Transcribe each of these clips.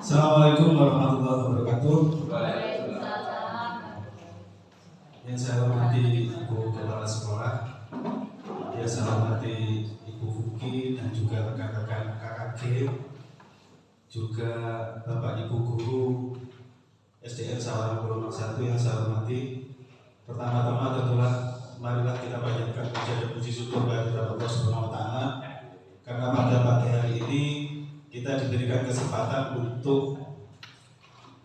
Assalamualaikum warahmatullahi wabarakatuh. Waalaikumsalam. Yang saya hormati Ibu Kepala Sekolah, yang saya hormati Ibu Fuki dan juga rekan-rekan KKG, juga Bapak Ibu Guru SDN Sawarna Pulau 1 yang saya hormati. Pertama-tama tentulah marilah kita panjatkan puja dan puji syukur kepada Allah Subhanahu wa Ta'ala, karena pada pagi hari ini kita diberikan kesempatan untuk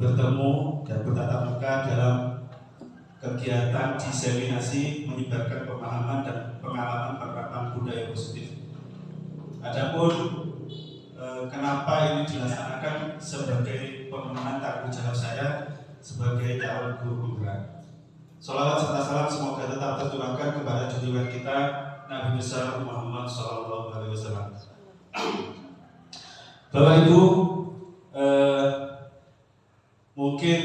bertemu dan bertatap muka dalam kegiatan diseminasi menyebarkan pemahaman dan pengalaman penerapan budaya positif. Adapun kenapa ini dilaksanakan sebagai pemenuhan tanggung jawab saya sebagai calon guru penggerak. Sholawat serta salam semoga tetap tercurahkan kepada junjungan kita Nabi besar Muhammad SAW. Bapak Ibu, mungkin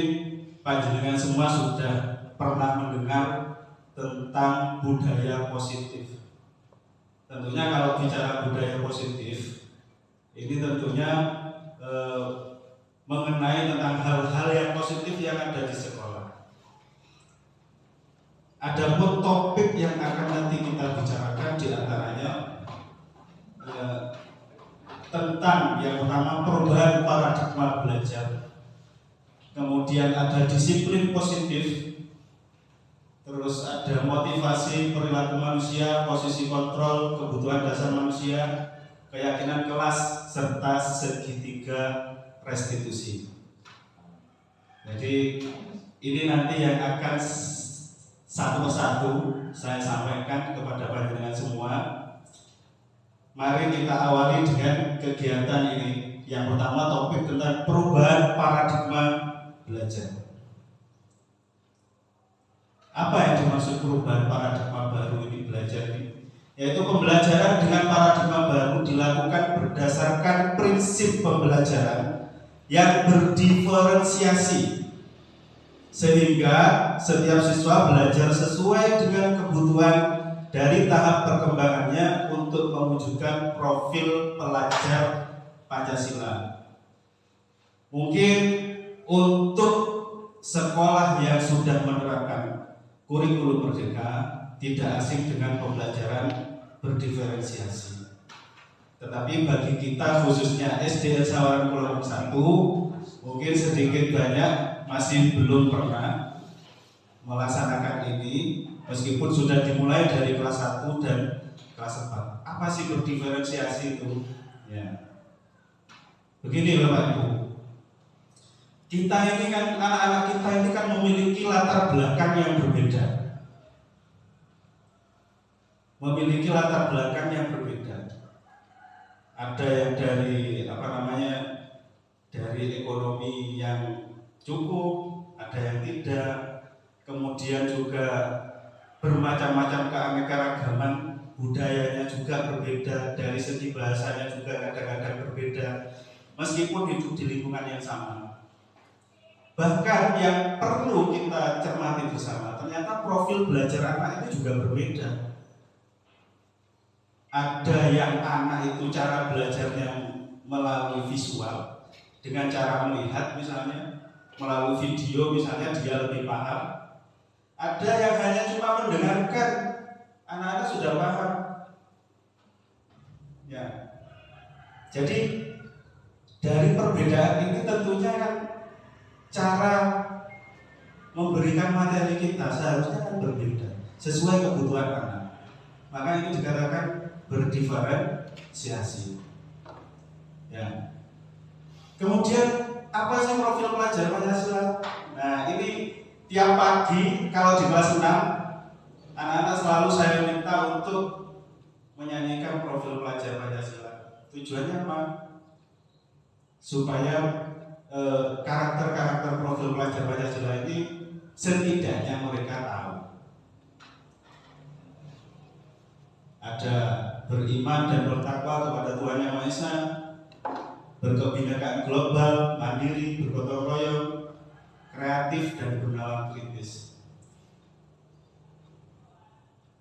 panjenengan semua sudah pernah mendengar tentang budaya positif. Tentunya kalau bicara budaya positif, ini tentunya mengenai tentang hal-hal yang positif yang ada di sekolah. Adapun topik yang akan nanti kita bicarakan diantaranya tentang yang pertama perubahan paradigma belajar, kemudian ada disiplin positif, terus ada motivasi perilaku manusia, posisi kontrol, kebutuhan dasar manusia, keyakinan kelas, serta segitiga restitusi. Jadi ini nanti yang akan satu persatu saya sampaikan kepada panjenengan semua. Mari kita awali dengan kegiatan ini. Yang pertama topik tentang perubahan paradigma belajar. Apa yang dimaksud perubahan paradigma baru ini belajar ini? Yaitu pembelajaran dengan paradigma baru dilakukan berdasarkan prinsip pembelajaran yang berdiferensiasi, sehingga setiap siswa belajar sesuai dengan kebutuhan dari tahap perkembangannya untuk mewujudkan profil pelajar Pancasila. Mungkin untuk sekolah yang sudah menerapkan kurikulum merdeka tidak asing dengan pembelajaran berdiferensiasi. Tetapi bagi kita khususnya SDN Sawarna Pulau 1 mungkin sedikit banyak masih belum pernah melaksanakan ini, meskipun sudah dimulai dari kelas 1 dan kelas 4. Apa sih berdiferensiasi itu? Ya. Begini Bapak Ibu, kita ini kan, anak-anak kita ini kan memiliki latar belakang yang berbeda. Memiliki latar belakang yang berbeda. Ada yang dari dari ekonomi yang cukup, ada yang tidak. Kemudian juga bermacam-macam keanekaragaman budayanya juga berbeda, dari segi bahasanya juga kadang-kadang berbeda, meskipun hidup di lingkungan yang sama. Bahkan yang perlu kita cermati bersama, ternyata profil belajar anak itu juga berbeda. Ada yang anak itu cara belajarnya melalui visual, dengan cara melihat misalnya, melalui video misalnya dia lebih paham. Ada yang hanya cuma mendengarkan, anak-anak sudah paham. Ya. Jadi dari perbedaan ini tentunya kan cara memberikan materi kita seharusnya kan berbeda sesuai kebutuhan anak. Maka ini dikatakan berdiferensiasi. Ya. Kemudian apa sih profil pelajar Pancasila? Nah, ini tiap pagi kalau di kelas 6 anak-anak selalu saya minta untuk menyanyikan profil pelajar Pancasila. Tujuannya apa? Supaya karakter-karakter profil pelajar Pancasila ini setidaknya mereka tahu. Ada beriman dan bertakwa kepada Tuhan Yang Maha Esa, berkebinekaan global, mandiri, bergotong royong, kreatif dan bernalar kritis.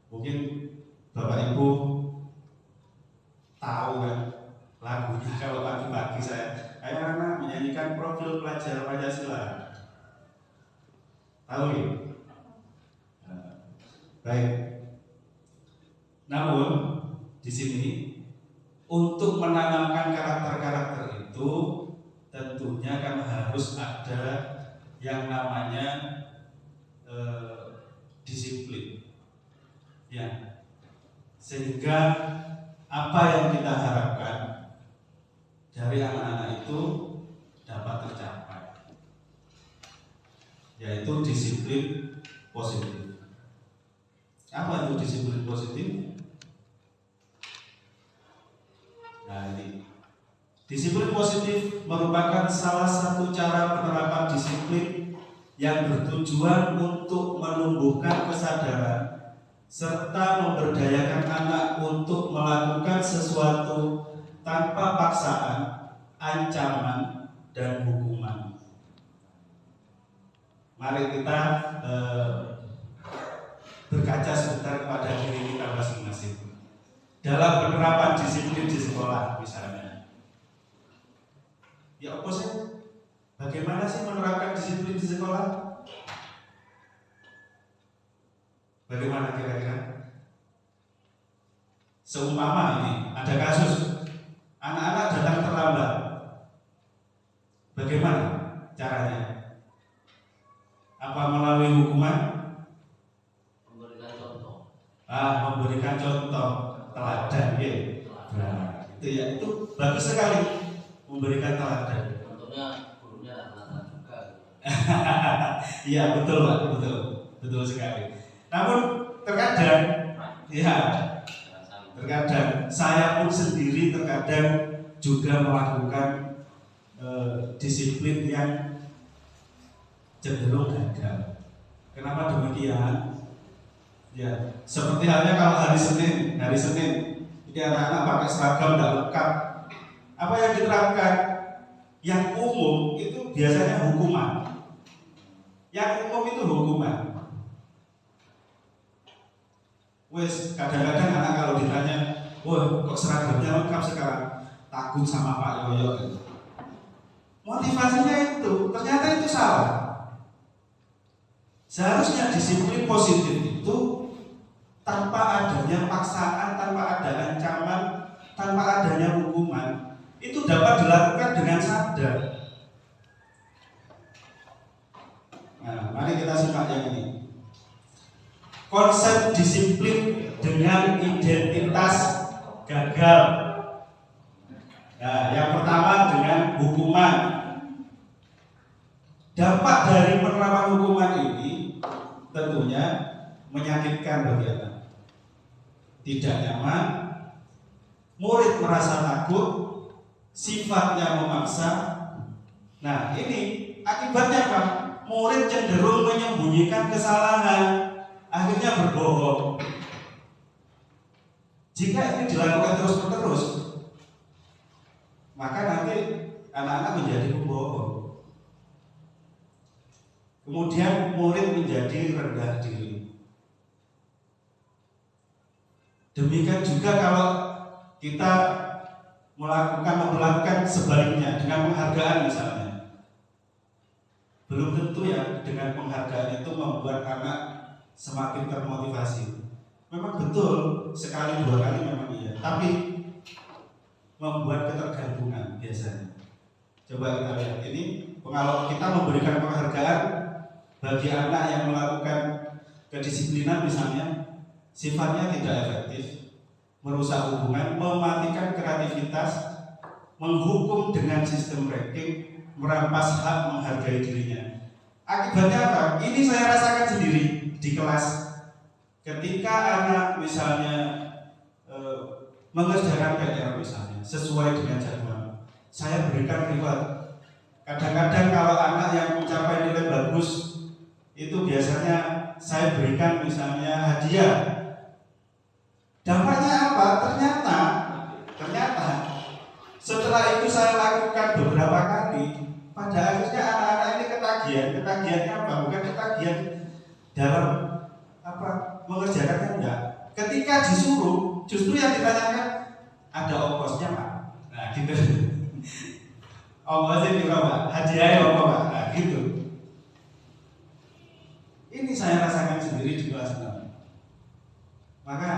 Mungkin Bapak Ibu tahu kan lagunya kalau pagi-pagi saya anak menyanyikan memberikan profil pelajar Pancasila. Tahu ya? Baik. Namun di sini untuk menanamkan karakter-karakter itu tentunya kan harus ada yang namanya disiplin, ya, sehingga apa yang kita harapkan dari anak-anak itu dapat tercapai, yaitu disiplin positif. Apa itu disiplin positif? Nah, ini disiplin positif merupakan salah satu cara penerapan disiplin yang bertujuan untuk menumbuhkan kesadaran serta memberdayakan anak untuk melakukan sesuatu tanpa paksaan, ancaman, dan hukuman. Mari kita berkaca sebentar kepada diri kita masing-masing dalam penerapan disiplin di sekolah misalnya. Ya apa sih? Bagaimana sih menerapkan disiplin di sekolah? Bagaimana kira-kira? Seumpama ini ada kasus anak-anak datang terlambat, bagaimana caranya? Apa melalui hukuman? Memberikan contoh teladan, ya. Nah, itu bagus sekali memberikan teladan. Contohnya gurunya rata-rata juga. Iya betul Pak, betul sekali. Namun terkadang, ya, terkadang saya pun sendiri terkadang juga melakukan disiplin yang cenderung gagal. Kenapa demikian? Ya, seperti halnya kalau hari Senin, ini anak-anak pakai seragam tidak lengkap. Apa yang diterapkan? Yang umum itu biasanya hukuman. Yang umum itu hukuman. Wes, kadang-kadang anak kalau ditanya, wah kok seragamnya lengkap sekarang? Takut sama Pak Yoyo. Motivasinya itu, ternyata itu salah. Seharusnya disiplin positif itu tanpa adanya paksaan, tanpa ada ancaman, tanpa adanya hukuman, itu dapat dilakukan dengan sadar. Nah, mari kita simak yang ini. Konsep disiplin dengan identitas gagal. Nah, yang pertama dengan hukuman. Dampak dari penerapan hukuman ini tentunya menyakitkan bagi anak. Tidak nyaman, murid merasa takut, sifatnya memaksa. Nah, ini akibatnya apa? Murid cenderung menyembunyikan kesalahan, akhirnya berbohong. Jika ini dilakukan terus-menerus, maka nanti anak-anak menjadi pembohong. Kemudian murid menjadi rendah diri. Demikian juga kalau kita memperlakukan sebaliknya dengan penghargaan misalnya. Belum tentu ya dengan penghargaan itu membuat anak semakin termotivasi. Memang betul sekali dua kali memang iya, tapi membuat ketergantungan biasanya. Coba kita lihat ini, kalau kita memberikan penghargaan bagi anak yang melakukan kedisiplinan misalnya, sifatnya tidak efektif, merusak hubungan, mematikan kreativitas, menghukum dengan sistem ranking, merampas hak menghargai dirinya. Akibatnya apa? Ini saya rasakan sendiri di kelas. Ketika anak misalnya mengerjakan PR misalnya sesuai dengan jadwal, saya berikan reward. Kadang-kadang kalau anak yang mencapai nilai bagus, itu biasanya saya berikan misalnya hadiah. Dampaknya apa? Ternyata setelah itu saya lakukan beberapa kali, pada akhirnya anak-anak ini ketagihan. Ketagihannya apa? Bukan ketagihan dalam mengerjakannya enggak. Ketika disuruh, justru yang ditanyakan ada ongkosnya Pak. Nah gitu. ongkosnya piro Pak? Hadiahnya apa Pak? Nah gitu. Ini saya rasakan sendiri di kelas 6. Maka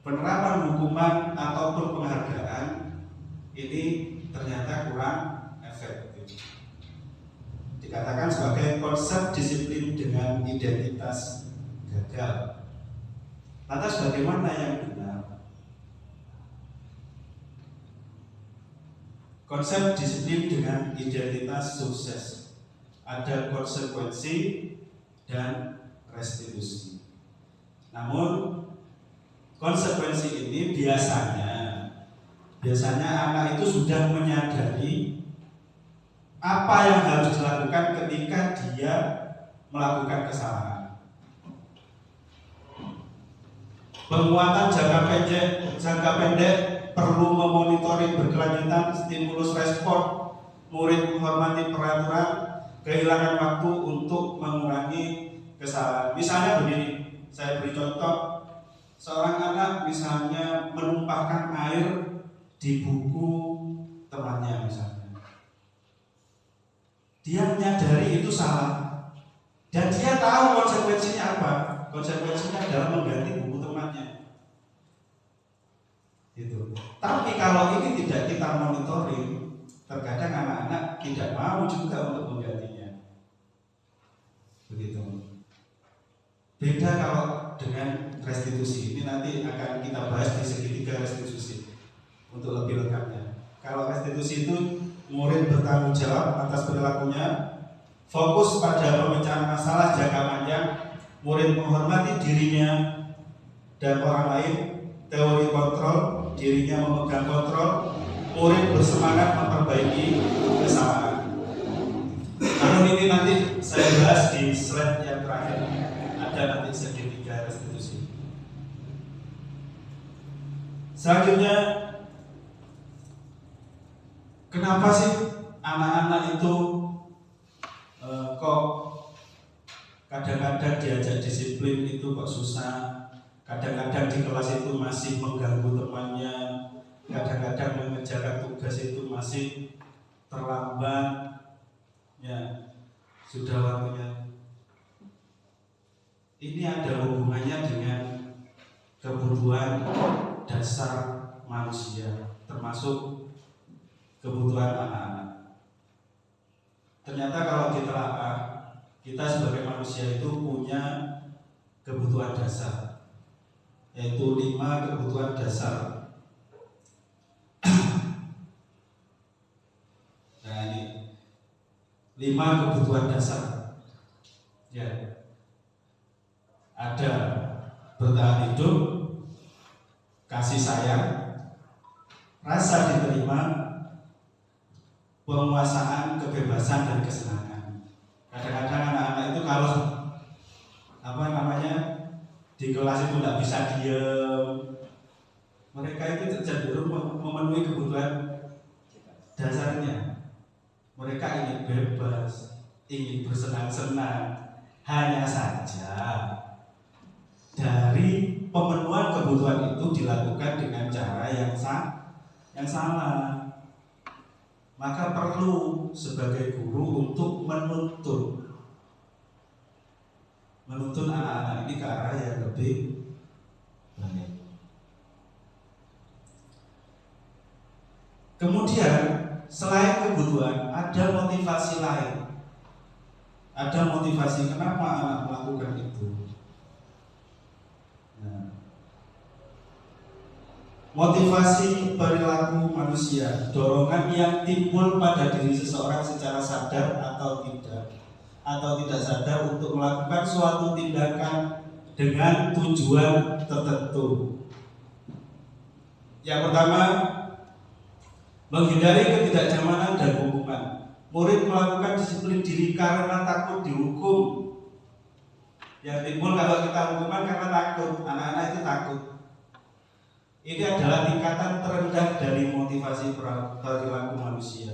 penerapan hukuman ataupun penghargaan ini ternyata kurang efektif. Dikatakan sebagai konsep disiplin dengan identitas gagal. Lantas bagaimana yang benar? Konsep disiplin dengan identitas sukses. Ada konsekuensi dan restitusi. Namun konsekuensi ini biasanya anak itu sudah menyadari apa yang harus dilakukan ketika dia melakukan kesalahan. Penguatan jangka pendek perlu memonitoring berkelanjutan, stimulus respon, murid menghormati peraturan, kehilangan waktu untuk mengurangi kesalahan. Misalnya begini, saya beri contoh, seorang anak misalnya menumpahkan air di buku temannya misalnya. Dia menyadari itu salah dan dia tahu konsekuensinya apa. Konsekuensinya adalah mengganti buku temannya. Gitu. Tapi kalau ini tidak kita monitoring, terkadang anak-anak tidak mau juga untuk menggantinya. Begitu. Beda kalau dengan restitusi. Ini nanti akan kita bahas di segitiga restitusi untuk lebih lengkapnya. Kalau restitusi itu murid bertanggung jawab atas perilakunya, fokus pada pemecahan masalah jangka panjang, murid menghormati dirinya dan orang lain, teori kontrol, dirinya memegang kontrol, murid bersemangat memperbaiki kesalahan. Namun ini nanti saya bahas di slide yang terakhir. Ada nanti segitiga restitusi. Selanjutnya, kenapa sih anak-anak itu kok kadang-kadang diajak disiplin itu kok susah? Kadang-kadang di kelas itu masih mengganggu temannya, kadang-kadang mengerjakan tugas itu masih terlambat. Ya, sudah waktunya. Ini ada hubungannya dengan kebutuhan dasar manusia, termasuk kebutuhan anak-anak. Ternyata kalau ditelaah, kita sebagai manusia itu punya kebutuhan dasar, yaitu 5 kebutuhan dasar. Nah ini 5 kebutuhan dasar. Ya, ada bertahan hidup, kasih sayang, rasa diterima, penguasaan, kebebasan dan kesenangan. Kadang-kadang anak-anak itu kalau di kelas itu tidak bisa diam, mereka itu cenderung memenuhi kebutuhan dasarnya. Mereka ingin bebas, ingin bersenang-senang. Hanya saja dari pemenuhan kebutuhan itu dilakukan dengan cara yang salah. Maka perlu sebagai guru untuk menuntun anak-anak ini ke arah yang lebih baik. Kemudian selain kebutuhan, ada motivasi lain. Ada motivasi kenapa anak melakukan itu. Nah, motivasi perilaku manusia, dorongan yang timbul pada diri seseorang secara sadar atau tidak sadar untuk melakukan suatu tindakan dengan tujuan tertentu. Yang pertama, menghindari ketidaknyamanan dan hukuman. Murid melakukan disiplin diri karena takut dihukum. Yang timbul kalau kita hukuman karena takut, anak-anak itu takut. Ini adalah tingkatan terendah dari motivasi perilaku manusia.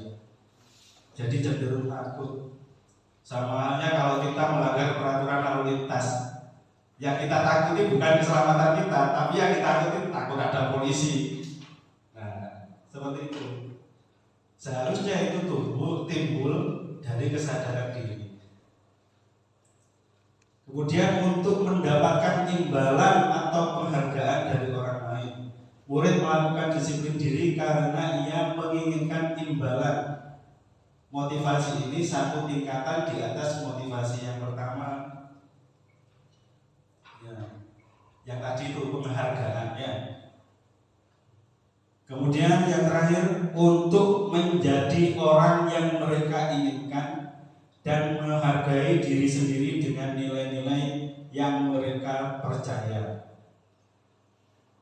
Jadi cenderung takut. Sama halnya kalau kita melanggar peraturan lalu lintas. Yang kita takuti bukan keselamatan kita, tapi yang kita takuti takut ada polisi. Nah, seperti itu. Seharusnya itu timbul dari kesadaran diri. Kemudian untuk mendapatkan imbalan atau penghargaan dari orang lain, murid melakukan disiplin diri karena ia menginginkan imbalan. Motivasi ini satu tingkatan di atas motivasi yang pertama. Ya, yang tadi itu penghargaan ya. Kemudian yang terakhir, untuk menjadi orang yang mereka inginkan dan menghargai diri sendiri dengan nilai-nilai yang mereka percaya.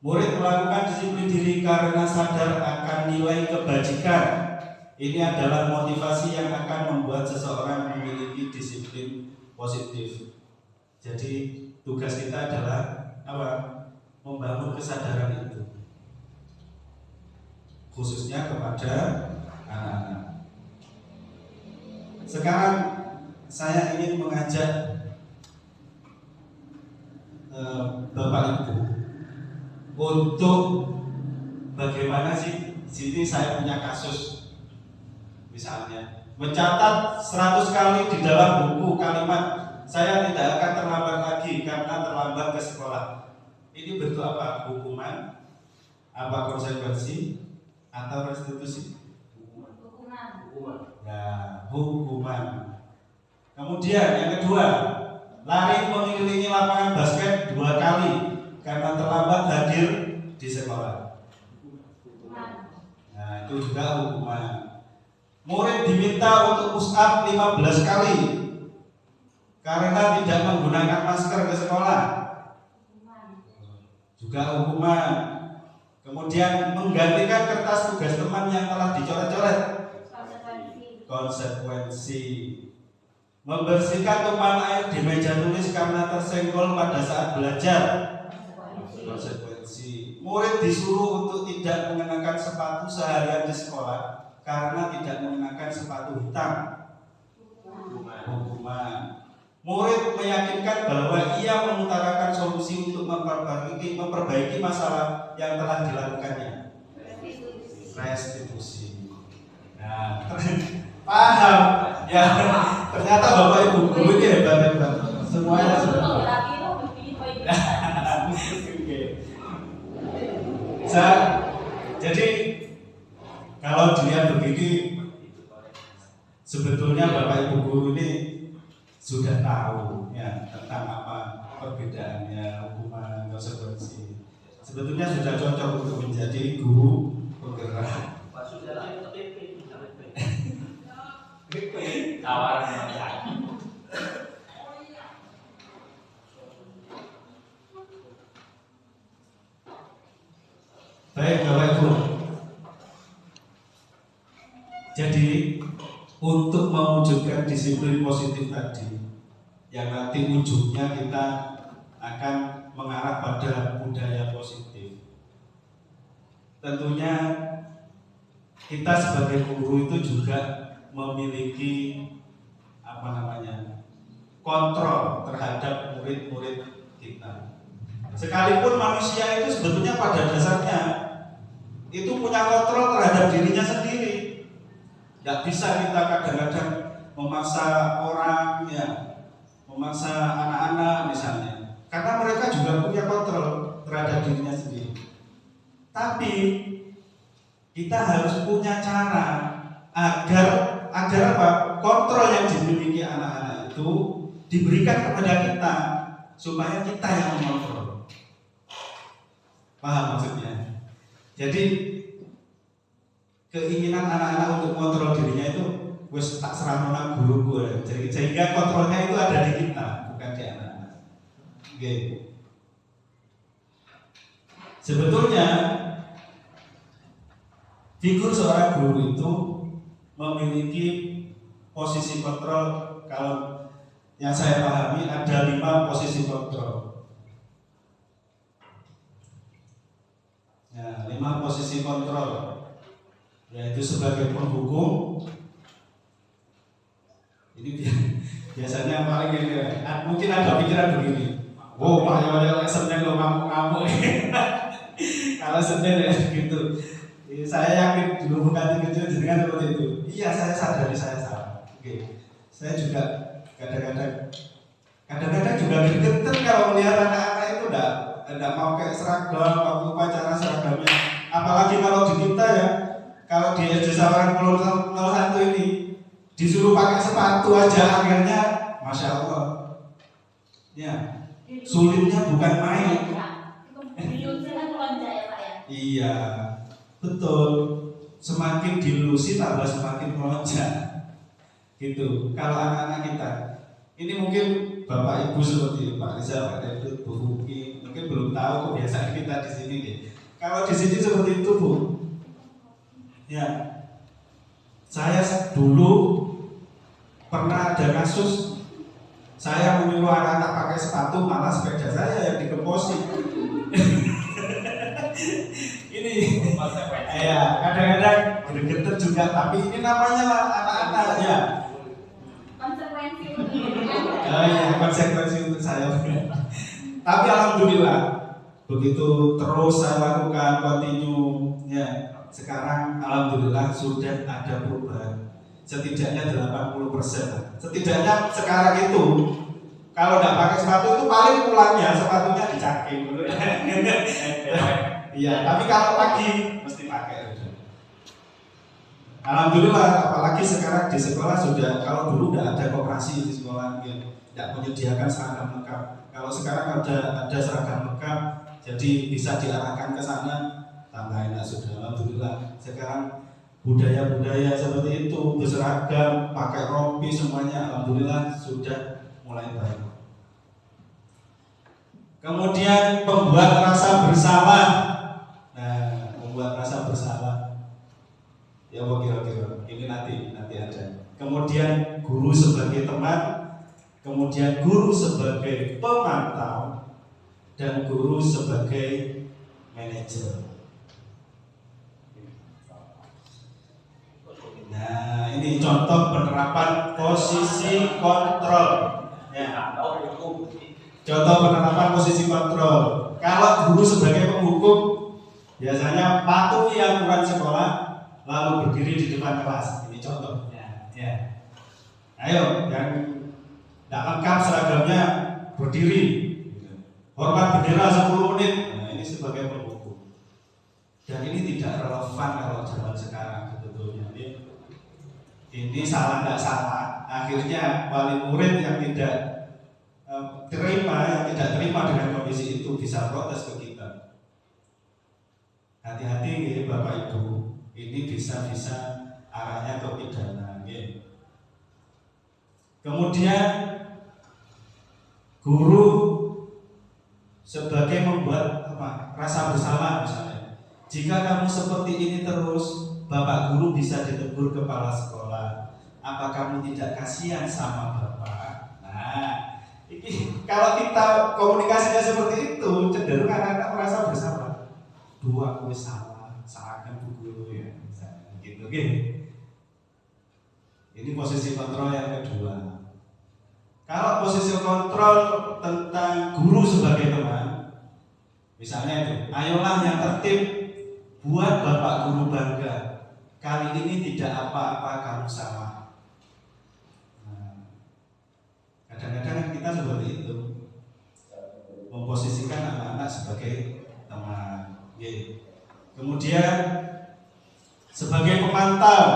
Murid melakukan disiplin diri karena sadar akan nilai kebajikan. Ini adalah motivasi yang akan membuat seseorang memiliki disiplin positif. Jadi tugas kita adalah apa? Membangun kesadaran itu, khususnya kepada anak-anak. Sekarang saya ingin mengajak Bapak Ibu untuk bagaimana sih, sini saya punya kasus. Misalnya mencatat 100 kali di dalam buku kalimat saya tidak akan terlambat lagi karena terlambat ke sekolah. Ini bentuk apa? Hukuman? Apa konsekuensi? Atau restitusi? Hukuman. Nah, hukuman. Kemudian yang kedua, lari mengelilingi lapangan basket 2 kali karena terlambat hadir di sekolah. Nah, itu juga hukuman. Murid diminta untuk push up 15 kali karena tidak menggunakan masker ke sekolah. Juga hukuman. Kemudian menggantikan kertas tugas teman yang telah dicoret-coret. Konsekuensi. Membersihkan tumpahan air di meja tulis karena tersenggol pada saat belajar. Konsekuensi. Murid disuruh untuk tidak mengenakan sepatu seharian di sekolah karena tidak mengenakan sepatu hitam. Hukuman. Murid meyakinkan bahwa ia mengutarakan solusi untuk memperbaiki masalah yang telah dilakukannya. Restitusi. Nah, paham ya? Ternyata Bapak Ibu guru ini hebat-hebat. Semuanya sudah. Jadi kalau dilihat begini, sebetulnya Bapak Ibu guru ini sudah tahu ya tentang apa perbedaannya, hukuman, konsekuensi. Sebetulnya sudah cocok untuk menjadi guru penggerak. Baik Bapak Ibu. Jadi untuk mewujudkan disiplin positif tadi, yang nanti ujungnya kita akan mengarah pada budaya positif. Tentunya kita sebagai guru itu juga memiliki kontrol terhadap murid-murid kita. Sekalipun manusia itu sebetulnya pada dasarnya itu punya kontrol terhadap dirinya sendiri. Tidak bisa kita kadang-kadang memaksa orang, ya, memaksa anak-anak misalnya, karena mereka juga punya kontrol terhadap dirinya sendiri. Tapi kita harus punya cara agar apa? Kontrol yang dimiliki anak-anak itu diberikan kepada kita supaya kita yang mengontrol. Paham maksudnya? Jadi keinginan anak-anak untuk kontrol dirinya itu wis tak serahno nang guru gue. Jadi sehingga kontrolnya itu ada di kita, bukan di anak-anak. Oke. Sebetulnya figur seorang guru itu memiliki posisi kontrol. Kalau yang saya pahami ada 5 posisi kontrol. Ya, 5 posisi kontrol, yaitu sebagai penghukum. Ini biasanya paling ini, mungkin ada pikiran begini, wow Pak Yoyo Senin lo ngamuk-ngamuk. Kalau Senin ya gitu. Saya yakin dulu bukan kecil jenengan seperti itu. Iya, saya sadari saya salah. Oke. Saya juga kadang-kadang juga gregetan kalau melihat anak-anak itu enggak mau kayak seragam waktu upacara seragamnya. Apalagi kalau di kita ya, kalau di SD Sawaran 01 ini disuruh pakai sepatu aja akhirnya, masya Allah. Ya, sulitnya bukan main. Iya, betul. Semakin dilusi tambah semakin melonjak. Gitu. Kalau anak-anak kita, ini mungkin Bapak Ibu seperti Pak Rizal, Pak David, Bu Huki, mungkin belum tahu kebiasaan kita di sini. Kalau di sini seperti itu, Bu. Ya, saya dulu pernah ada kasus saya menyuruh anak-anak pakai sepatu, malah sepeda saya yang dikemposi. Ini ya kadang-kadang gregetan juga, tapi ini namanya anak-anak ya. Konsekuensi untuk saya. Tapi alhamdulillah begitu terus saya lakukan continue ya, sekarang alhamdulillah sudah ada perubahan setidaknya 80%. Setidaknya sekarang itu kalau tidak pakai sepatu itu paling pulangnya sepatunya dicaking. Iya, tapi kalau pagi mesti pakai. Alhamdulillah, apalagi sekarang di sekolah sudah, kalau dulu tidak ada koperasi di sekolah yang tidak menyediakan seragam lengkap. Kalau sekarang ada seragam lengkap, jadi bisa diarahkan ke sana, tambah enak sudah. Alhamdulillah, sekarang budaya-budaya seperti itu, berseragam, pakai rompi semuanya, alhamdulillah sudah mulai baik. Kemudian membuat rasa bersalah. Nah, membuat rasa bersalah. Ya kira-kira ini nanti ada. Kemudian guru sebagai teman, kemudian guru sebagai pemantau, dan guru sebagai manajer. Nah, ini contoh penerapan posisi kontrol. Ya. Contoh penerapan posisi kontrol. Kalau guru sebagai penghukum, biasanya patuhi aturan sekolah, lalu berdiri di depan kelas. Ini contohnya. Ya. Ayo, yang tidak lengkap seragamnya berdiri. Hormat bendera 10 menit. Nah, ini sebagai penghukum. Dan ini tidak relevan kalau zaman sekarang sebetulnya. Ini salah tidak salah. Akhirnya wali murid yang tidak terima dengan kondisi itu bisa protes ke kita. Hati-hati ya Bapak Ibu. Ini bisa arahnya ke pidana. Kemudian guru sebagai membuat rasa bersalah misalnya. Jika kamu seperti ini terus, Bapak guru bisa ditegur kepala sekolah. Apa kamu tidak kasihan sama Bapak? Nah, ini kalau kita komunikasinya seperti itu, cenderung anak-anak merasa bersalah. Dua aku salah, salahkan bu guru ya, misalnya gitu. Ini posisi kontrol yang kedua. Kalau posisi kontrol tentang guru sebagai teman, misalnya itu, ayolah yang tertib, buat Bapak guru bangga. Kali ini tidak apa-apa kamu salah. Nah, kadang-kadang kita seperti itu, memposisikan anak-anak sebagai teman. Kemudian sebagai pemantau,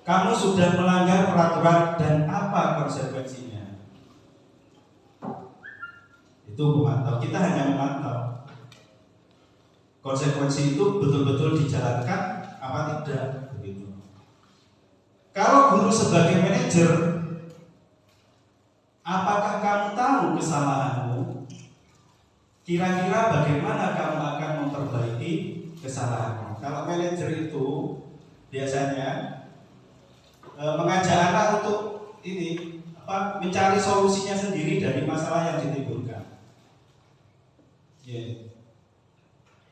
kamu sudah melanggar peraturan dan apa konsekuensinya? Itu pemantau. Kita hanya memantau. Konsekuensi itu betul-betul dijalankan apa tidak begitu. Kalau guru sebagai manajer, apakah kamu tahu kesalahanmu? Kira-kira bagaimana kamu akan memperbaiki kesalahanmu? Kalau manajer itu biasanya mengajak anak untuk mencari solusinya sendiri dari masalah yang ditimbulkan.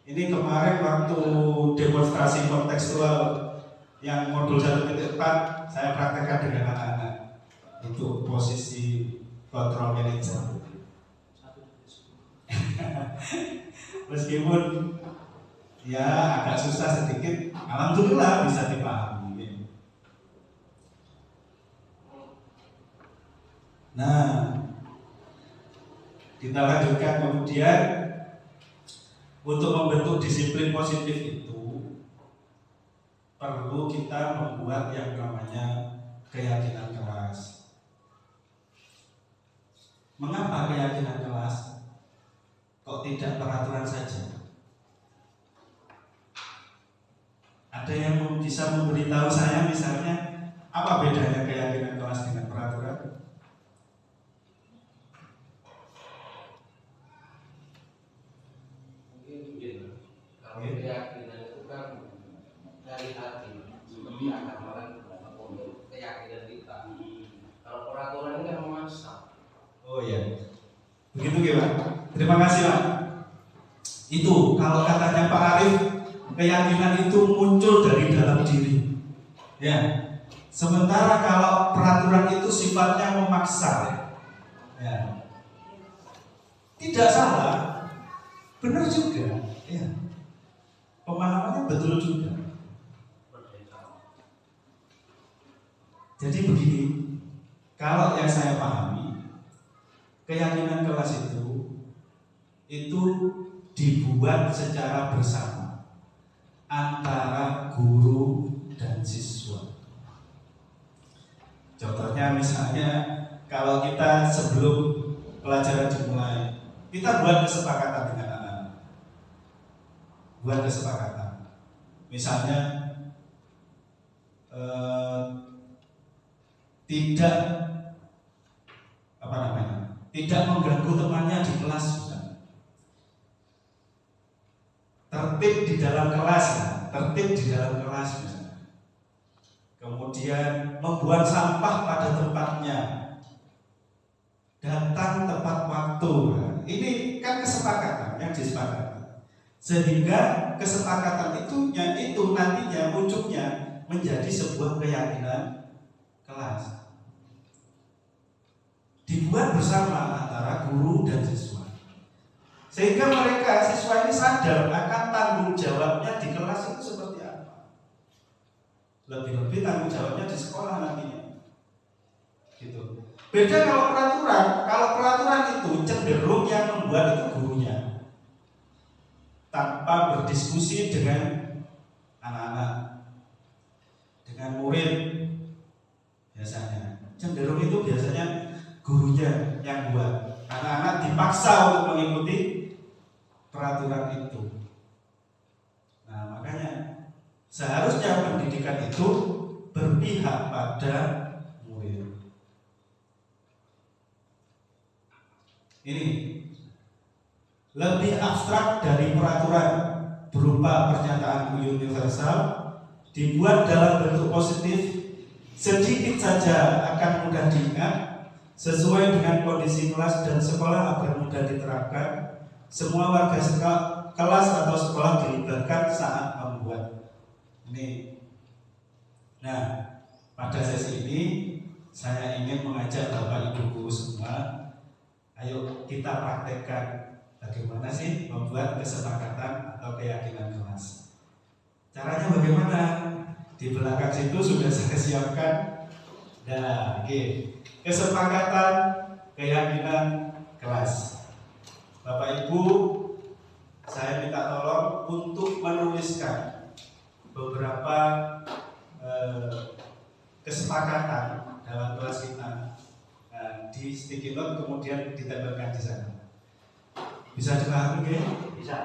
Ini kemarin waktu demonstrasi kontekstual yang modul 1.4 saya praktekkan dengan anak-anak untuk posisi kontrol manajer. Meskipun ya agak susah sedikit, alhamdulillah bisa dipahami. Nah, kita lanjutkan kemudian untuk membentuk disiplin positif itu perlu kita membuat yang namanya keyakinan keras. Mengapa keyakinan keras? Kok tidak peraturan saja? Ada yang bisa memberitahu saya misalnya apa bedanya keyakinan keras dengan peraturan? Mungkin kalau keyakinan itu kan dari hati, seperti agama kan membentuk keyakinan kita. Kalau peraturan ini kan memaksa. Oh iya, begitu gimana? Terima kasih Pak. Itu kalau katanya Pak Arif, keyakinan itu muncul dari dalam diri. Ya. Sementara kalau peraturan itu sifatnya memaksa. Ya. Tidak salah, benar juga. Ya. Pemahamannya betul juga. Jadi begini, kalau yang saya pahami, keyakinan kelas itu dibuat secara bersama antara guru dan siswa. Contohnya misalnya kalau kita sebelum pelajaran dimulai, kita buat kesepakatan dengan anak-anak. Buat kesepakatan. Misalnya tidak mengganggu temannya di kelas, misalnya. Tertib di dalam kelas, misalnya. Kemudian membuang sampah pada tempatnya, datang tepat waktu. Ini kan kesepakatan yang disepakati, sehingga kesepakatan itu nantinya wujudnya menjadi sebuah keyakinan kelas. Dibuat bersama antara guru dan siswa, sehingga siswa ini sadar akan tanggung jawabnya di kelas itu seperti apa. Lebih-lebih tanggung jawabnya di sekolah nantinya. Gitu. Beda kalau peraturan itu cenderung yang membuat itu gurunya, tanpa berdiskusi dengan anak-anak, dengan murid. Biasanya cenderung itu gurunya yang buat. Anak-anak dipaksa untuk mengikuti peraturan itu. Nah, makanya seharusnya pendidikan itu berpihak pada murid. Ini lebih abstrak dari peraturan berupa pernyataan universal, dibuat dalam bentuk positif, sedikit saja akan mudah diingat, sesuai dengan kondisi kelas dan sekolah agar mudah diterapkan. Semua warga kelas atau sekolah dilibatkan saat membuat. Ini. Nah, pada sesi ini saya ingin mengajak Bapak Ibu semua, ayo kita praktekkan bagaimana sih membuat kesepakatan atau keyakinan kelas. Caranya bagaimana? Di belakang situ sudah saya siapkan. Nah, kesepakatan keyakinan kelas. Bapak Ibu, saya minta tolong untuk menuliskan beberapa kesepakatan dalam kelas kita di sticky note, kemudian ditempelkan di sana. Bisa dipahami, ya? Bisa.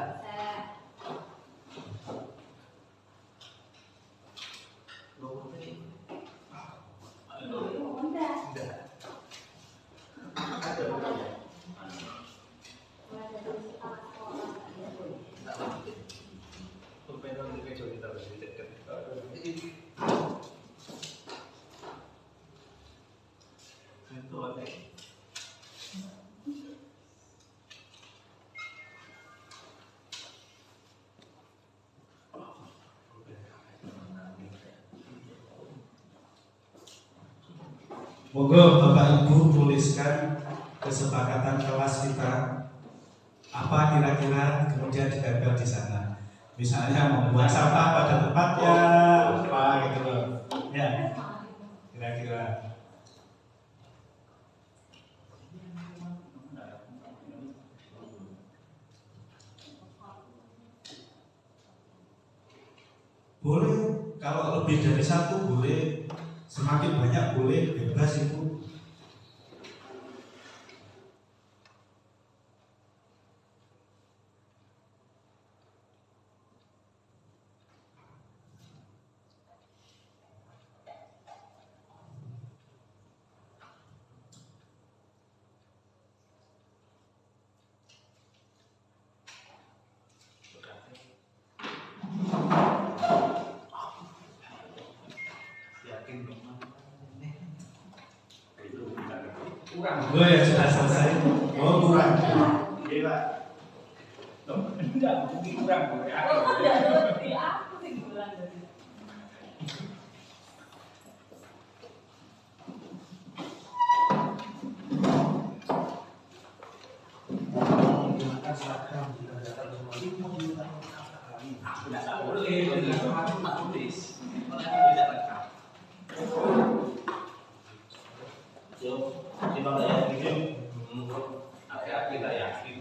Monggo Bapak Ibu tuliskan kesepakatan kelas kita apa kira-kira, kemudian ditempel di sana. Misalnya membuang sampah pada tempatnya, apa gitu loh. Ya, kira-kira. Boleh, kalau lebih dari satu boleh, semakin banyak boleh, bebas itu. Kurang. Oh ya sudah selesai. Oh kurang. Iya Pak. Loh, enggak mungkin kurang. Aku tidak ngerti, aku sih kurang dari. Menggunakan seragam jika datang semua itu menggunakan aku tidak boleh dengan aku tak tulis makanya aku tidak lengkap. So, kita tidak yakin akhir-akhir tidak yakin.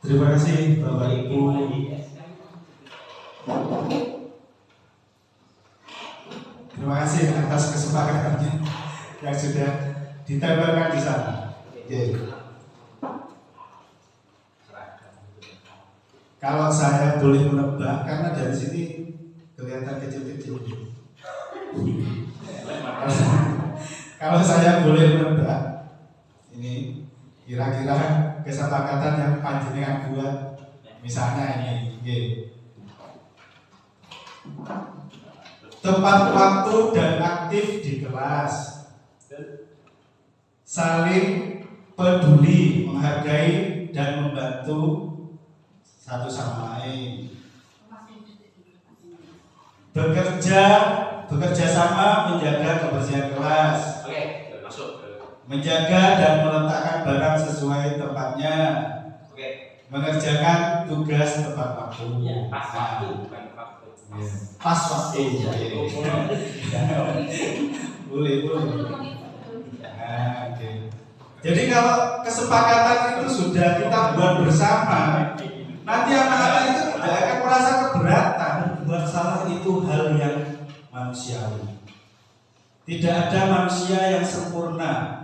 Terima kasih Bapak Ibu. Terima kasih atas kesepakatannya yang sudah ditempelkan di sana. Oke. Kalau saya boleh menebak, karena dari sini kelihatan kecil-kecil. Kalau saya boleh menebak, ini kira-kira kesepakatan yang panjenengan buat, misalnya ini, tepat waktu dan aktif di kelas, saling peduli, menghargai dan membantu satu sama lain, bekerja sama menjaga kebersihan kelas. Oke, masuk. Menjaga dan meletakkan barang sesuai tempatnya. Oke. Mengerjakan tugas tepat waktu. Ya, pas waktu bukan waktu. Pas waktu. Boleh. Nah, oke. Jadi kalau kesepakatan itu sudah kita buat bersama, nanti anak-anak itu tidak akan merasa keberatan. Buat salah itu hal yang manusiawi. Tidak ada manusia yang sempurna.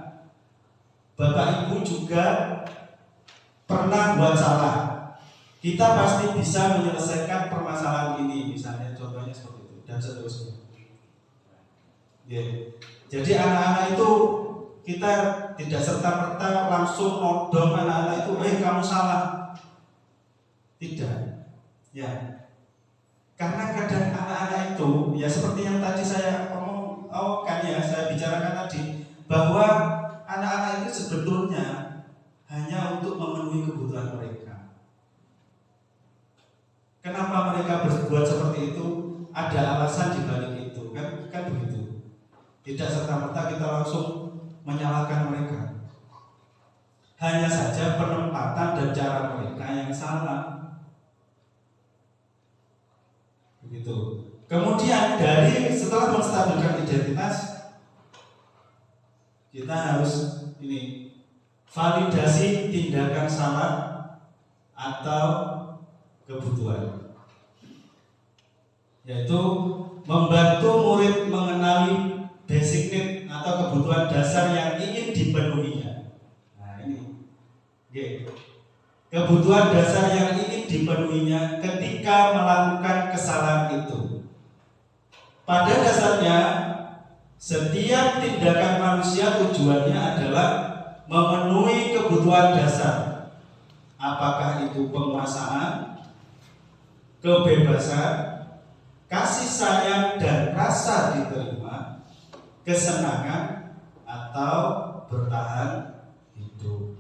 Bapak Ibu juga pernah buat salah. Kita pasti bisa menyelesaikan permasalahan ini, misalnya contohnya seperti itu dan seterusnya. Jadi anak-anak itu kita tidak serta-merta langsung nodong anak-anak itu, kamu salah. Tidak. Ya. Karena kadang anak-anak itu ya seperti yang tadi saya saya bicarakan tadi, bahwa anak-anak itu sebetulnya hanya untuk memenuhi kebutuhan mereka. Kenapa mereka berbuat seperti itu? Ada alasan di balik itu, kan begitu. Tidak serta-merta kita langsung menyalahkan mereka. Hanya saja penempatan dan cara mereka yang salah. Begitu. Kemudian setelah menstabilkan identitas, kita harus validasi tindakan salah atau kebutuhan, yaitu membantu murid mengenali basic need atau kebutuhan dasar yang ingin dipenuhinya. Nah ini, kebutuhan dasar yang ingin dipenuhinya ketika melakukan kesalahan itu. Pada dasarnya, setiap tindakan manusia tujuannya adalah memenuhi kebutuhan dasar. Apakah itu penguasaan, kebebasan, kasih sayang dan rasa diterima, kesenangan, atau bertahan hidup.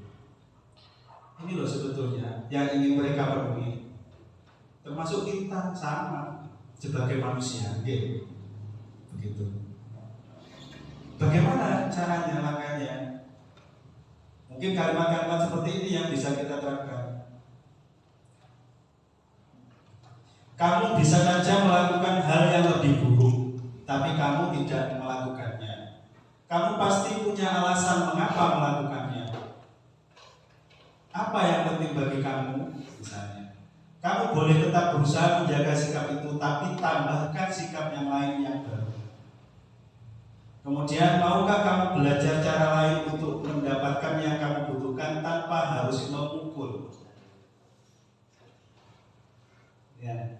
Ini loh sebetulnya yang ingin mereka penuhi, termasuk kita sama sebagai manusia, begitu. Bagaimana caranya, langkahnya? Mungkin kalimat-kalimat seperti ini yang bisa kita terapkan. Kamu bisa saja melakukan hal yang lebih buruk, tapi kamu tidak melakukannya. Kamu pasti punya alasan mengapa melakukannya. Apa yang penting bagi kamu? Misalnya, kamu boleh tetap berusaha menjaga sikap itu, tapi tambahkan sikap yang lain yang baru. Kemudian, maukah kamu belajar cara lain untuk mendapatkan yang kamu butuhkan tanpa harus memukul? Ya.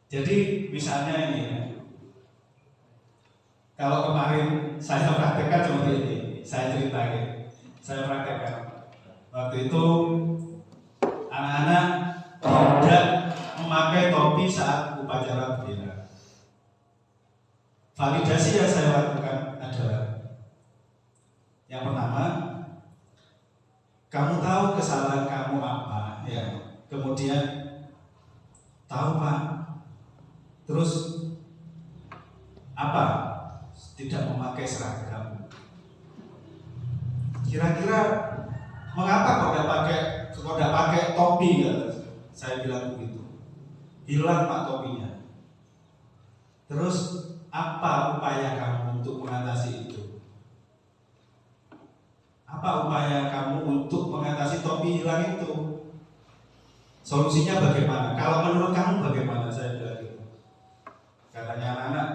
Jadi misalnya ini ya, kalau kemarin saya praktekkan seperti ini, saya ceritakan, saya praktekkan. Waktu itu anak-anak tidak memakai topi saat upacara bendera. Validasi yang saya lakukan adalah yang pertama, kamu tahu kesalahan kamu apa, ya. Kemudian tahu Pak. Terus apa? Tidak memakai seragam. Kira-kira mengapa kau tidak pakai topi? Ya? Saya bilang begitu. Hilang Pak topinya. Terus apa upaya kamu untuk mengatasi itu? Apa upaya kamu untuk mengatasi topi hilang itu? Solusinya bagaimana? Kalau menurut kamu bagaimana? Saya bilang gitu. Katanya anak-anak,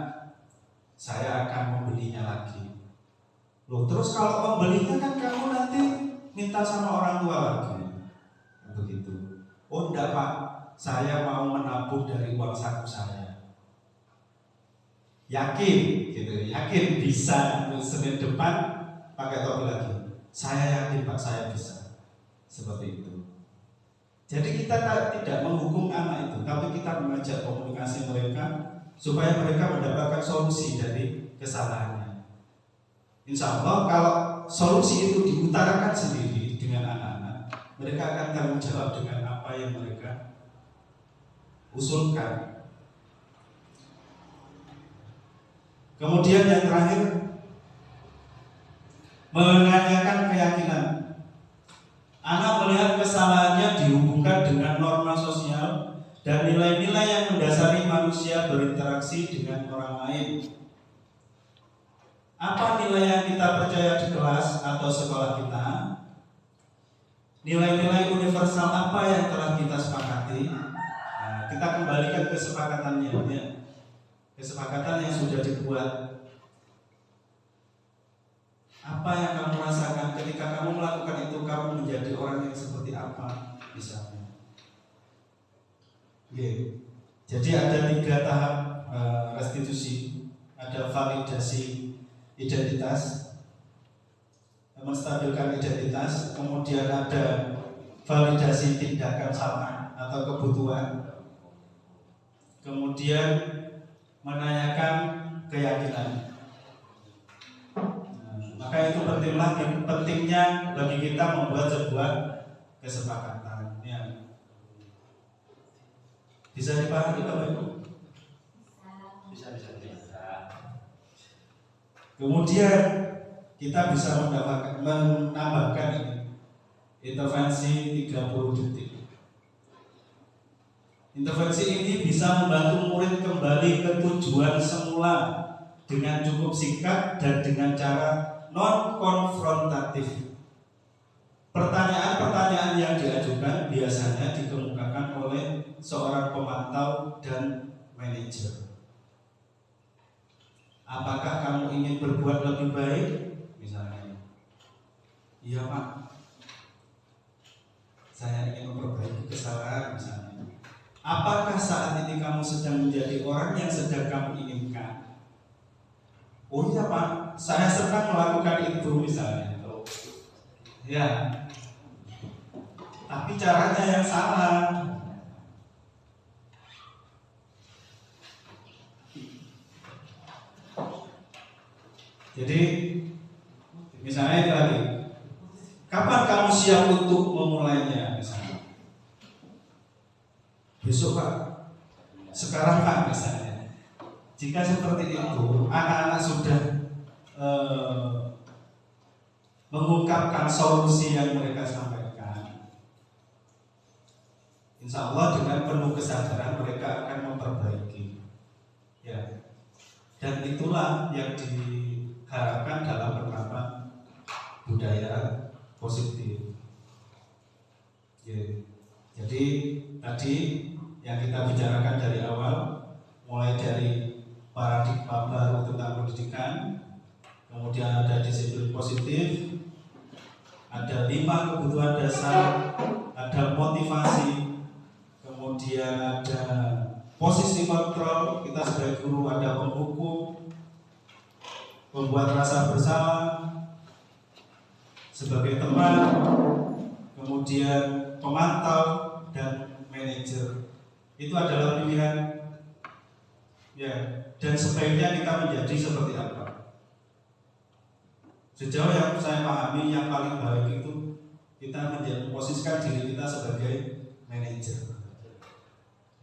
saya akan membelinya lagi. Loh, terus kalau membelinya kan kamu nanti minta sama orang tua lagi. Begitu. Oh enggak Pak, saya mau menabung dari uang saku saya. Yakin, gitu. Yakin bisa Senin depan pakai topi lagi. Saya yakin Pak, saya bisa. Seperti itu. Jadi kita tidak menghukum anak itu, tapi kita mengajak komunikasi mereka supaya mereka mendapatkan solusi dari kesalahannya. Insya Allah kalau solusi itu diutarakan sendiri dengan anak-anak, mereka akan tanggung jawab dengan apa yang mereka usulkan. Kemudian yang terakhir, menanyakan keyakinan. Anak melihat kesalahannya dihubungkan dengan norma sosial dan nilai-nilai yang mendasari manusia berinteraksi dengan orang lain. Apa nilai yang kita percaya di kelas atau sekolah kita? Nilai-nilai universal apa yang telah kita sepakati? Nah, kita kembalikan kesepakatannya, ya. Kesepakatan yang sudah dibuat. Apa yang kamu rasakan ketika kamu melakukan itu? Kamu menjadi orang yang seperti apa misalnya? Jadi ada 3 tahap restitusi. Ada validasi identitas, menstabilkan identitas. Kemudian ada validasi tindakan salah atau kebutuhan. Kemudian menanyakan keyakinan. Maka itu pentingnya bagi kita membuat sebuah kesepakatan. Ya. Bisa dipahami Bapak Ibu? Bisa. Kemudian kita bisa menambahkan ini, intervensi 30 detik. Intervensi ini bisa membantu murid kembali ke tujuan semula dengan cukup singkat dan dengan cara non-konfrontatif. Pertanyaan-pertanyaan yang diajukan biasanya dikemukakan oleh seorang pemantau dan manajer. Apakah kamu ingin berbuat lebih baik? Misalnya, iya Pak, saya ingin memperbaiki kesalahan misalnya. Apakah saat ini kamu sedang menjadi orang yang sedang kamu inginkan? Oh iya Pak, saya senang melakukan itu misalnya. Ya, tapi caranya yang salah. Jadi Misalnya ini lagi, kapan kamu siap untuk memulainya? Misalnya, besok Pak, sekarang Pak, misalnya. Jika seperti itu, anak-anak sudah mengungkapkan solusi yang mereka sampaikan, insya Allah dengan penuh kesadaran mereka akan memperbaiki. Ya, dan itulah yang diharapkan dalam penerapan budaya positif. Ya. Jadi tadi yang kita bicarakan dari awal, mulai dari paradigma baru tentang pendidikan, kemudian ada disiplin positif, ada 5 kebutuhan dasar, ada motivasi, kemudian ada posisi kontrol, kita sebagai guru ada penghukum, membuat rasa bersalah, sebagai teman, kemudian pemantau dan manajer. Itu adalah pilihan, ya. Dan sebaiknya kita menjadi seperti apa? Sejauh yang saya pahami, yang paling baik itu kita memposisikan diri kita sebagai manajer.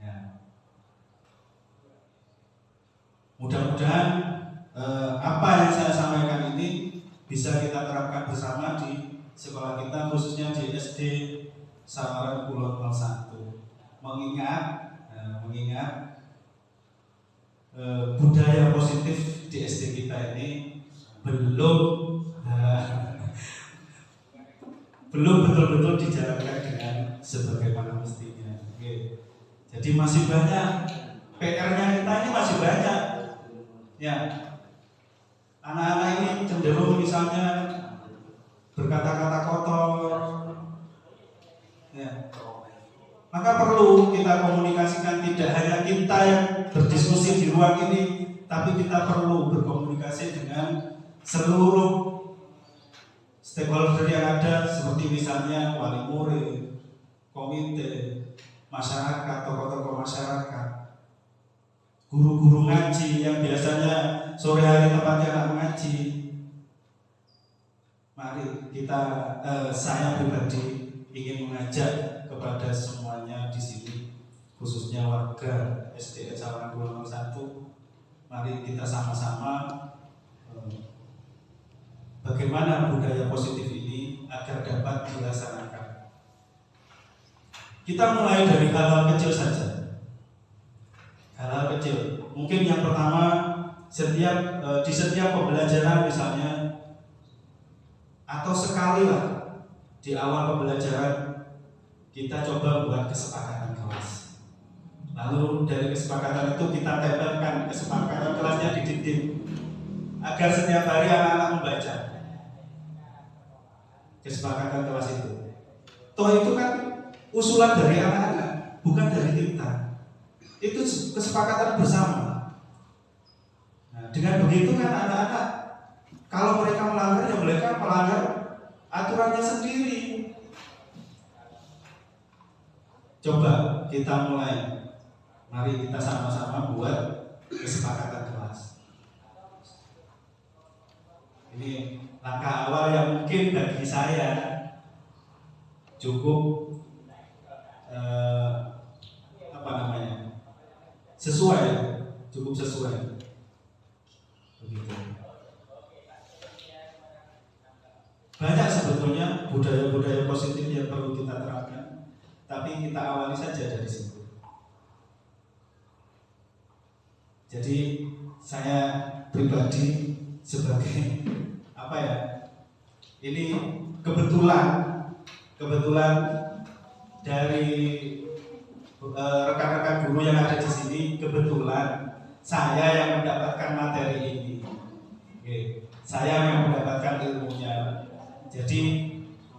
Ya. Mudah-mudahan apa yang saya sampaikan ini bisa kita terapkan bersama di sekolah kita, khususnya di SD Sawaran Kulon 01. Mengingat budaya positif di SD kita ini belum betul-betul dijalankan dengan sebagaimana mestinya. Oke. Jadi masih banyak PR-nya, kita ini masih banyak. Ya, anak-anak ini cenderung misalnya berkata-kata kotor, ya. Maka perlu kita komunikasikan, tidak hanya kita yang berdiskusi di ruang ini, tapi kita perlu berkomunikasi dengan seluruh stakeholder yang ada, seperti misalnya wali murid, komite, masyarakat, tokoh-tokoh masyarakat, guru-guru ngaji yang biasanya sore hari tempatnya anak mengaji. Mari kita, saya pribadi ingin mengajak kepada semuanya di sini, khususnya warga SDN Sawaran Kulon 01, mari kita sama-sama bagaimana budaya positif ini agar dapat dilaksanakan. Kita mulai dari hal-hal kecil saja. Hal-hal kecil. Mungkin yang pertama, di setiap pembelajaran misalnya, atau sekali lah di awal pembelajaran, kita coba buat kesepakatan kelas. Lalu dari kesepakatan itu kita tempelkan kesepakatan kelasnya di dinding, agar setiap hari anak-anak membaca kesepakatan kelas itu. Toh itu kan usulan dari anak-anak, bukan dari kita. Itu kesepakatan bersama. Nah, dengan begitu kan anak-anak, kalau mereka melanggar, ya mereka melanggar aturannya sendiri. Coba kita mulai, mari kita sama-sama buat kesepakatan kelas. Ini langkah awal yang mungkin bagi saya cukup sesuai, cukup sesuai. Begitu. Banyak sebetulnya budaya-budaya positif yang perlu kita terapkan, tapi kita awali saja dari situ. Jadi saya pribadi sebagai ini kebetulan dari rekan-rekan guru yang ada di sini, kebetulan saya yang mendapatkan materi ini. Oke, saya yang mendapatkan ilmunya. Jadi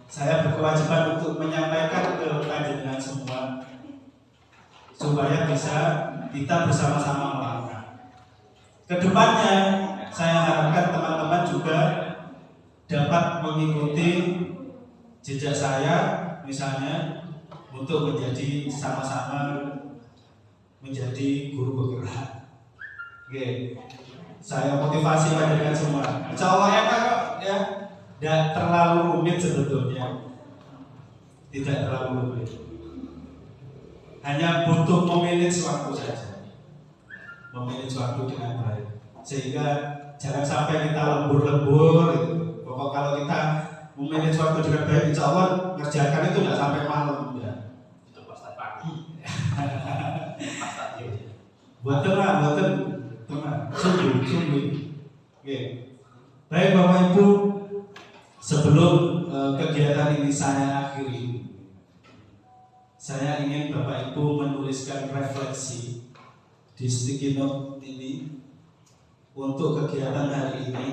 saya berkewajiban untuk menyampaikan ke panjenengan semua supaya bisa kita bersama-sama melangkah. Kedepannya saya harapkan teman-teman juga dapat mengikuti jejak saya, misalnya untuk menjadi sama-sama menjadi guru bergerak. Oke, saya motivasi panjenengan semua. Insya Allah enak kok ya. Tidak terlalu rumit sebetulnya, tidak terlalu rumit. Hanya butuh memanage waktu saja, memanage waktu dengan baik, sehingga jangan sampai kita lembur-lembur. Gitu. Pokok kalau kita memanage waktu dengan baik, insya Allah ngerjakan itu nggak sampai malam. Ya. Itu pas pagi. Pas tadi. Buatan lah, buatan teman, sungguh. Oke. Baik Bapak Ibu, sebelum kegiatan ini saya akhiri, saya ingin Bapak Ibu menuliskan refleksi di sticky note ini untuk kegiatan hari ini.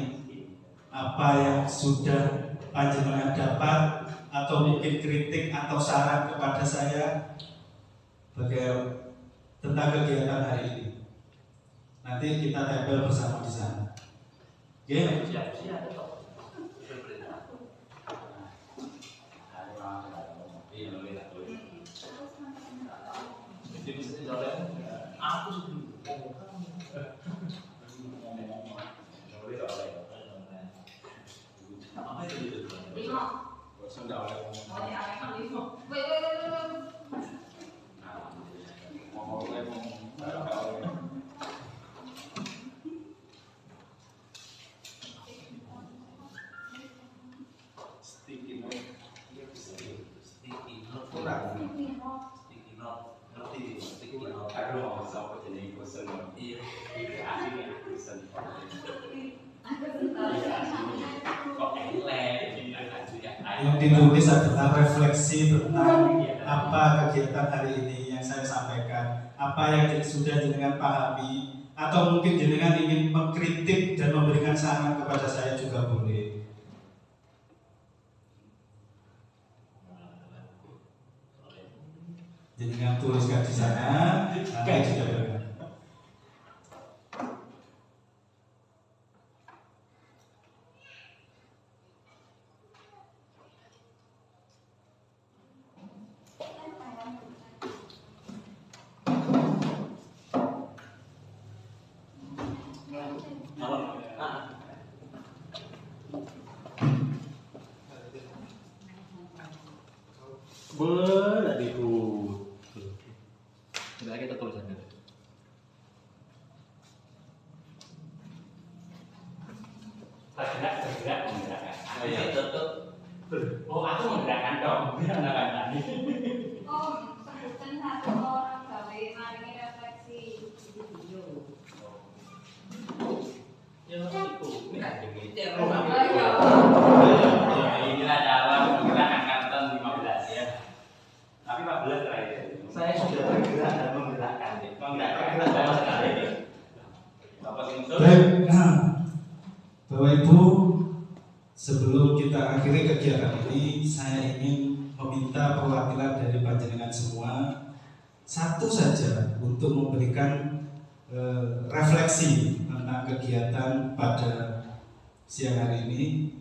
Apa yang sudah panjenengan dapat atau mungkin kritik atau saran kepada saya tentang kegiatan hari ini. Nanti kita tempel bersama di sana. Oke? Siap. Aku yang ditulis adalah refleksi tentang apa kegiatan hari ini yang saya sampaikan, apa yang sudah jenengan pahami, atau mungkin jenengan ingin mengkritik dan memberikan saran kepada saya juga boleh. Jenengan tuliskan di sana, nanti juga boleh. kita tulisan dulu. Bergerak menggerakkan. Oh iya, tutup. Oh, aku menggerakkan dong. Menggerakkan tadi. Oh, sebutkan satu orang gawe maringi refleksi di video. Ya, itu. Ini ada gitu. Inilah dalam menggerakkan kanton 15 ya. Tapi 14 terakhir. Saya sudah bergerak dan menggerakkan. Menggerakkan sama sekali. Bapak Sinsul. Baik, Bapak Ibu, sebelum kita akhiri kegiatan ini, saya ingin meminta perwakilan dari panjenengan semua satu saja untuk memberikan refleksi tentang kegiatan pada siang hari ini.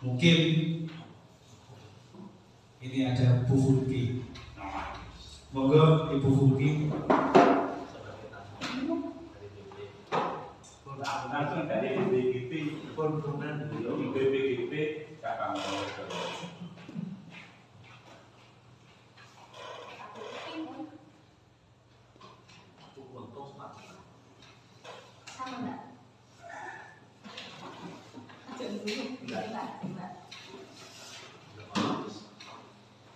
Mungkin ini ada Bu Fulki. Monggo Ibu Fulki. Langsung dari BPGP, konfirman beliau BPGP kakak mau. Sama enggak?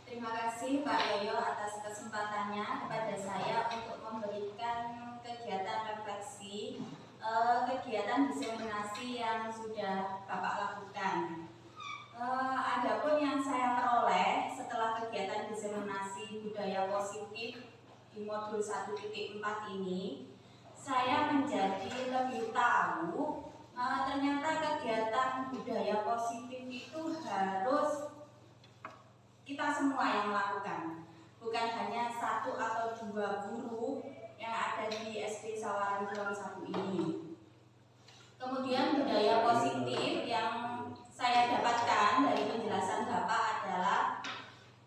Terima kasih Pak Yoyo atas kesempatannya kepada saya untuk memberikan kegiatan refleksi, kegiatan diseminasi yang sudah Bapak lakukan. Adapun yang saya peroleh setelah kegiatan diseminasi budaya positif di modul 1.4 ini, saya menjadi lebih tahu ternyata kegiatan budaya positif itu harus kita semua yang melakukan, bukan hanya 1 atau 2 guru yang ada di SD Sawaran Kulon 1 ini. Kemudian budaya positif yang saya dapatkan dari penjelasan Bapak adalah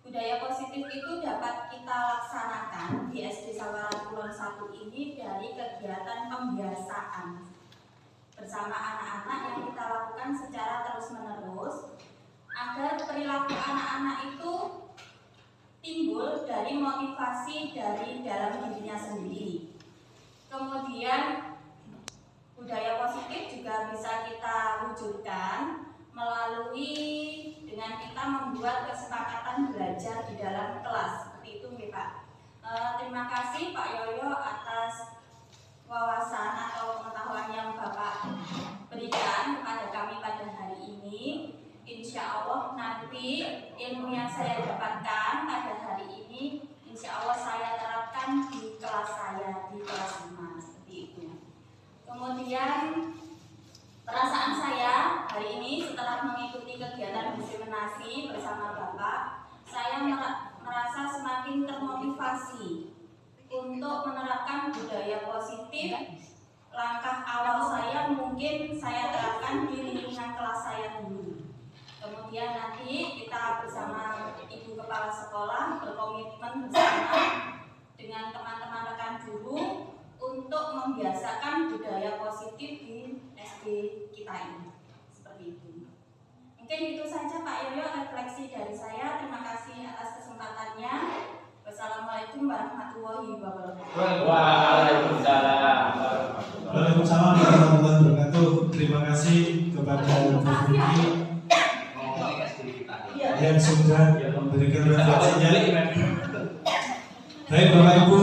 budaya positif itu dapat kita laksanakan di SD Sawaran Kulon 1 ini dari kegiatan pembiasaan. bersama anak-anak yang kita lakukan secara terus-menerus agar perilaku anak-anak itu timbul dari motivasi dari dalam dirinya sendiri. Kemudian budaya positif juga bisa kita wujudkan melalui dengan kita membuat kesepakatan belajar di dalam kelas. Seperti itu nih Pak. Terima kasih Pak Yoyo atas wawasan atau pengetahuan yang Bapak berikan kepada kami pada hari ini. Insya Allah nanti ilmu yang saya dapatkan pada hari ini insya Allah saya terapkan di kelas saya, di kelas 5. Seperti itu. Kemudian perasaan saya hari ini setelah mengikuti kegiatan diseminasi bersama Bapak, saya merasa semakin termotivasi untuk menerapkan budaya positif. Langkah awal saya mungkin saya terapkan di lingkungan kelas saya dulu. Kemudian nanti kita bersama Ibu Kepala Sekolah berkomitmen bersama dengan teman-teman rekan guru untuk membiasakan budaya positif di SD kita ini. Seperti itu. Mungkin itu saja Pak Yoyo refleksi dari saya. Terima kasih atas kesempatannya. Wassalamualaikum warahmatullahi wabarakatuh. Waalaikumsalam. Waalaikumsalam warahmatullahi wabarakatuh. Terima kasih kepada Bu Vicky yang sudah memberikan refleksinya. Baik Bapak Ibu,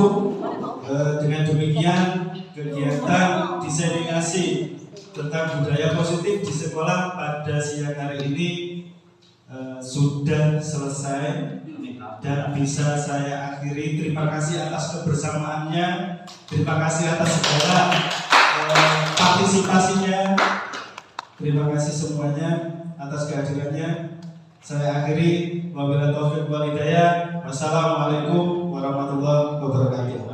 dengan demikian kegiatan diseminasi tentang budaya positif di sekolah pada siang hari ini sudah selesai dan bisa saya akhiri. Terima kasih atas kebersamaannya, terima kasih atas segala partisipasinya, terima kasih semuanya atas kehadirannya. Saya akhiri, wabillahi taufiq wal hidayah. Wassalamualaikum warahmatullahi wabarakatuh.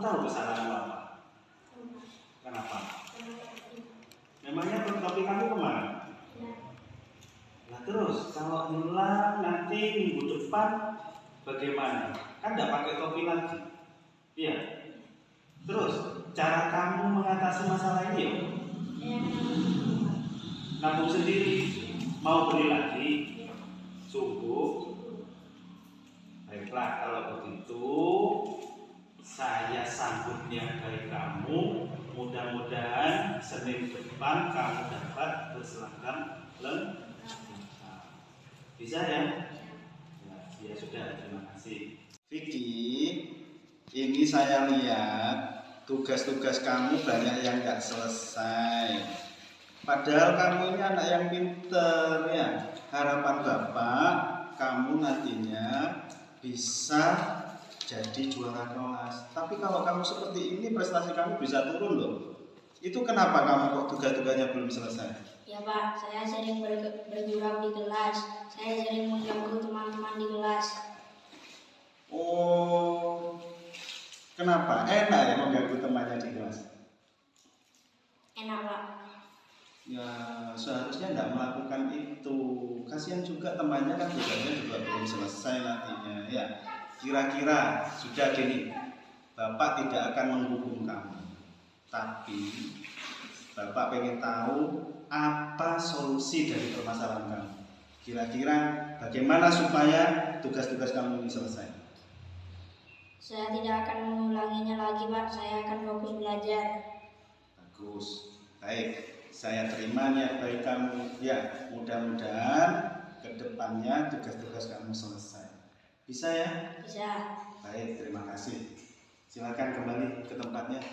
tahu kesalahan Bapak? Kenapa? Memangnya topi kamu kemana? Nah terus, kalau hilang nanti minggu depan bagaimana? Kan tidak pakai topi lagi. Iya. Terus, cara kamu mengatasi masalah ini ya? Nabung sendiri, mau beli lagi? Sungguh. Baiklah, kalau begitu saya sambut niagai kamu. Mudah-mudahan Senin depan kamu dapat berseragam lengkap. Bisa ya? Ya sudah, terima kasih. Vicky, ini saya lihat tugas-tugas kamu banyak yang nggak selesai. Padahal kamu ini anak yang pinter ya. Harapan Bapak, kamu nantinya bisa jadi juara kelas. Tapi kalau kamu seperti ini, prestasi kamu bisa turun loh. Itu kenapa kamu kok tugas-tugasnya belum selesai? Ya Pak, saya sering bergurau di kelas. Saya sering mengganggu teman-teman di kelas. Oh, kenapa? Enak ya mengganggu temannya di kelas? Enak Pak. Ya, seharusnya tidak melakukan itu. Kasihan juga temannya kan tugasnya juga belum selesai nantinya. Ya, kira-kira sudah gini, Bapak tidak akan menghukum kamu. Tapi Bapak pengen tahu apa solusi dari permasalahan kamu. Kira-kira bagaimana supaya tugas-tugas kamu ini selesai? Saya tidak akan mengulanginya lagi Pak. Saya akan fokus belajar. Bagus, baik. Saya terima niat baik kamu. Ya, mudah-mudahan kedepannya tugas-tugas kamu selesai. Bisa ya? Bisa. Baik, terima kasih. Silakan kembali ke tempatnya.